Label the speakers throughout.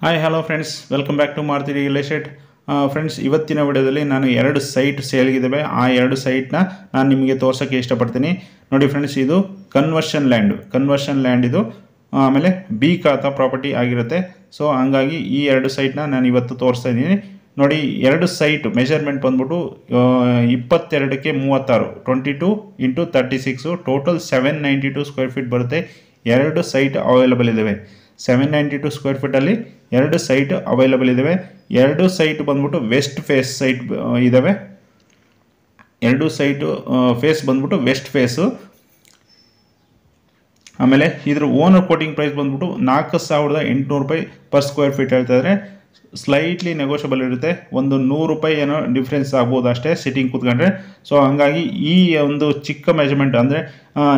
Speaker 1: Hi hello friends, welcome back to Maruti real estate. Friends, ಇವತ್ತಿನ ವಿಡಿಯೋದಲ್ಲಿ ನಾನು 2 ಸೈಟ್ ಸೇಲ್ಗಿದ್ದಾವೆ. ಆ 2 ಸೈಟ್ನ ನಾನು ನಿಮಗೆ ತೋರ್ಸೋಕ್ಕೆ ಇಷ್ಟಪಡ್ತೀನಿ. ನೋಡಿ ಫ್ರೆಂಡ್ಸ್, ಇದು ಕನ್ವರ್ಷನ್ ಲ್ಯಾಂಡ್ ಇದು. ಆಮೇಲೆ ಬಿ ಖಾತಾ ಪ್ರಾಪರ್ಟಿ ಆಗಿರುತ್ತೆ. ಸೊ ಹಂಗಾಗಿ ಈ 2 ಸೈಟ್ನ ನಾನು ಇವತ್ತು ತೋರಿಸ್ತಾ ಇದ್ದೀನಿ. ನೋಡಿ, 2 ಸೈಟ್ ಮೆಜರ್ಮೆಂಟ್ ಬಂದ್ಬಿಟ್ಟು 22ಕ್ಕೆ 36, 22 × 36, ಟೋಟಲ್ 792 ಸ್ಕ್ವೇರ್ ಫೀಟ್ ಬರುತ್ತೆ. 2 ಸೈಟ್ ಅವೈಲಬಲ್ ಇದ್ದಾವೆ. 792 ಸ್ಕ್ವೇರ್ ಫೀಟಲ್ಲಿ 2 ಸೈಟ್ ಅವೈಲಬಲ್ ಇದ್ದಾವೆ. 2 ಸೈಟ್ ಬಂದ್ಬಿಟ್ಟು ವೆಸ್ಟ್ ಫೇಸ್ ಸೈಟ್ ಇದ್ದಾವೆ. 2 ಸೈಟ್ ಫೇಸ್ ಬಂದ್ಬಿಟ್ಟು ವೆಸ್ಟ್ ಫೇಸು. ಆಮೇಲೆ ಇದ್ರ ಓನರ್ ಕೋಟಿಂಗ್ ಪ್ರೈಸ್ ಬಂದ್ಬಿಟ್ಟು 4,800 ರೂಪಾಯಿ ಪರ್ ಸ್ಕ್ವೇರ್ ಫೀಟ್ ಹೇಳ್ತಾ ಇದ್ದಾರೆ. ಸ್ಲೈಟ್ಲಿ ನೆಗೋಷಿಯಬಲ್ ಇರುತ್ತೆ. ಒಂದು 100 ರೂಪಾಯಿ ಏನೋ ಡಿಫ್ರೆನ್ಸ್ ಆಗ್ಬೋದು ಅಷ್ಟೇ ಸಿಟ್ಟಿಂಗ್ ಕೂತ್ಕೊಂಡ್ರೆ. ಸೊ ಹಂಗಾಗಿ ಈ ಒಂದು ಚಿಕ್ಕ ಮೆಜರ್ಮೆಂಟ್ ಅಂದರೆ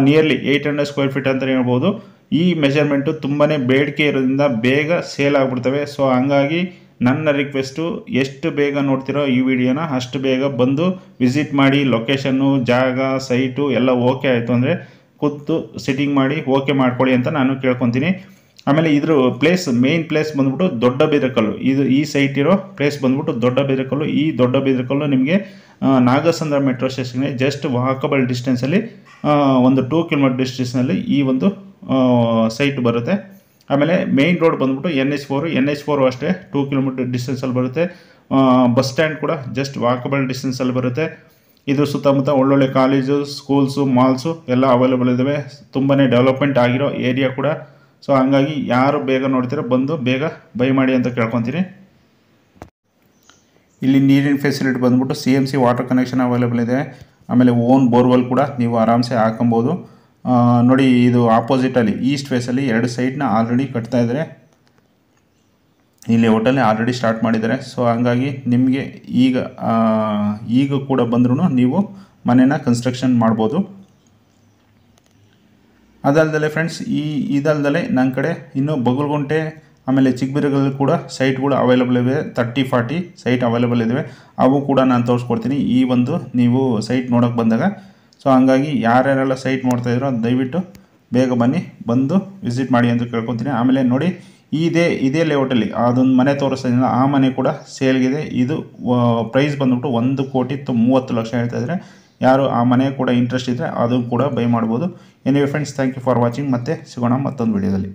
Speaker 1: ನಿಯರ್ಲಿ 800 ಸ್ಕ್ವೇರ್ ಫೀಟ್ ಅಂತ ಹೇಳ್ಬೋದು. ಈ ಮೆಜರ್ಮೆಂಟು ತುಂಬಾ ಬೇಡಿಕೆ ಇರೋದ್ರಿಂದ ಬೇಗ ಸೇಲ್ ಆಗಿಬಿಡ್ತವೆ. ಸೊ ಹಂಗಾಗಿ ನನ್ನ ರಿಕ್ವೆಸ್ಟು, ಎಷ್ಟು ಬೇಗ ನೋಡ್ತಿರೋ ಈ ವಿಡಿಯೋನ ಅಷ್ಟು ಬೇಗ ಬಂದು ವಿಸಿಟ್ ಮಾಡಿ. ಲೊಕೇಶನ್ನು, ಜಾಗ, ಸೈಟು ಎಲ್ಲ ಓಕೆ ಆಯಿತು ಅಂದರೆ ಕೂತು ಸಿಟ್ಟಿಂಗ್ ಮಾಡಿ ಓಕೆ ಮಾಡ್ಕೊಳ್ಳಿ ಅಂತ ನಾನು ಕೇಳ್ಕೊತೀನಿ. ಆಮೇಲೆ ಇದ್ರ ಮೇನ್ ಪ್ಲೇಸ್ ಬಂದ್ಬಿಟ್ಟು ದೊಡ್ಡ ಬಿದರಕಲ್ಲು. ಈ ಸೈಟ್ ಇರೋ ಪ್ಲೇಸ್ ಬಂದ್ಬಿಟ್ಟು ದೊಡ್ಡ ಬಿದರಕಲ್ಲು. ಈ ದೊಡ್ಡ ಬಿದರಕಲ್ಲು ನಿಮಗೆ ನಾಗಸಂದ್ರ ಮೆಟ್ರೋ ಸ್ಟೇಷನ್ಗೆ ಜಸ್ಟ್ ವಾಕಬಲ್ ಡಿಸ್ಟೆನ್ಸಲ್ಲಿ, ಒಂದು 2 ಕಿಲೋಮೀಟರ್ ಡಿಸ್ಟೆನ್ಸ್ನಲ್ಲಿ ಈ ಒಂದು ಸೈಟ್ ಬರುತ್ತೆ. ಆಮೇಲೆ ಮೇನ್ ರೋಡ್ ಬಂದ್ಬಿಟ್ಟು NH4 ಅಷ್ಟೇ 2 ಕಿಲೋಮೀಟರ್ ಡಿಸ್ಟೆನ್ಸಲ್ಲಿ ಬರುತ್ತೆ. ಬಸ್ ಸ್ಟ್ಯಾಂಡ್ ಕೂಡ ಜಸ್ಟ್ ವಾಕಬಲ್ ಡಿಸ್ಟೆನ್ಸಲ್ಲಿ ಬರುತ್ತೆ. ಇದು ಸುತ್ತಮುತ್ತ ಒಳ್ಳೊಳ್ಳೆ ಕಾಲೇಜು, ಸ್ಕೂಲ್ಸು, ಮಾಲ್ಸು ಎಲ್ಲ ಅವೈಲೇಬಲ್ ಇದ್ದಾವೆ. ತುಂಬಾ ಡೆವಲಪ್ಮೆಂಟ್ ಆಗಿರೋ ಏರಿಯಾ ಕೂಡ. ಸೊ ಹಂಗಾಗಿ ಯಾರು ಬೇಗ ನೋಡ್ತೀರೋ ಬಂದು ಬೇಗ ಬೈ ಮಾಡಿ ಅಂತ ಕೇಳ್ಕೊತೀನಿ. ಇಲ್ಲಿ ನೀರಿನ ಫೆಸಿಲಿಟಿ ಬಂದ್ಬಿಟ್ಟು CMC ವಾಟರ್ ಕನೆಕ್ಷನ್ ಅವೈಲೇಬಲ್ ಇದೆ. ಆಮೇಲೆ ಓನ್ ಬೋರ್ವೆಲ್ ಕೂಡ ನೀವು ಆರಾಮ್ಸೆ ಹಾಕೊಬೋದು. ನೋಡಿ, ಇದು ಆಪೋಸಿಟಲ್ಲಿ ಈಸ್ಟ್ ಫೇಸಲ್ಲಿ 2 ಸೈಟ್ನ ಆಲ್ರೆಡಿ ಕಟ್ತಾ ಇದ್ದಾರೆ. ಇಲ್ಲಿ ಹೋಟೆಲ್ನೇ ಆಲ್ರೆಡಿ ಸ್ಟಾರ್ಟ್ ಮಾಡಿದ್ದಾರೆ. ಸೊ ಹಂಗಾಗಿ ನಿಮಗೆ ಈಗ ಕೂಡ ಬಂದ್ರೂ ನೀವು ಮನೇನ ಕನ್ಸ್ಟ್ರಕ್ಷನ್ ಮಾಡ್ಬೋದು. ಅದಲ್ದಲೆ ಫ್ರೆಂಡ್ಸ್, ಇದಲ್ದಲೆ ನನ್ನ ಕಡೆ ಇನ್ನೂ ಬಗಲ್ಗುಂಟೆ ಆಮೇಲೆ ಚಿಕ್ಕಬಿದರಕಲ್ಲು ಕೂಡ ಸೈಟ್ಗಳು ಅವೈಲೇಬಲ್ ಇವೆ. 30-40 ಸೈಟ್ ಅವೈಲೇಬಲ್ ಇದ್ದಾವೆ. ಅವು ಕೂಡ ನಾನು ತೋರಿಸ್ಕೊಡ್ತೀನಿ ಈ ಒಂದು ನೀವು ಸೈಟ್ ನೋಡೋಕ್ಕೆ ಬಂದಾಗ. ಸೊ ಹಂಗಾಗಿ ಯಾರ್ಯಾರೆಲ್ಲ ಸೈಟ್ ನೋಡ್ತಾಯಿದ್ರೋ ದಯವಿಟ್ಟು ಬೇಗ ಬಂದು ವಿಸಿಟ್ ಮಾಡಿ ಅಂತ ಕೇಳ್ಕೊತೀನಿ. ಆಮೇಲೆ ನೋಡಿ, ಇದೇ ಲೇಔಟಲ್ಲಿ ಅದೊಂದು ಮನೆ ತೋರಿಸ್ತಿದ್ದೀನಲ್ಲ, ಆ ಮನೆ ಕೂಡ ಸೇಲ್ಗಿದೆ. ಇದು ಪ್ರೈಸ್ ಬಂದ್ಬಿಟ್ಟು 1,30,30,00,000 ಹೇಳ್ತಾಯಿದ್ರೆ, ಯಾರು ಆ ಮನೆ ಕೂಡ ಇಂಟ್ರೆಸ್ಟ್ ಇದ್ದರೆ ಅದು ಕೂಡ ಬೈ ಮಾಡ್ಬೋದು. Anyway friends, thank you for watching. ಮತ್ತೆ ಸಿಗೋಣ ಮತ್ತೊಂದು ವಿಡಿಯೋದಲ್ಲಿ.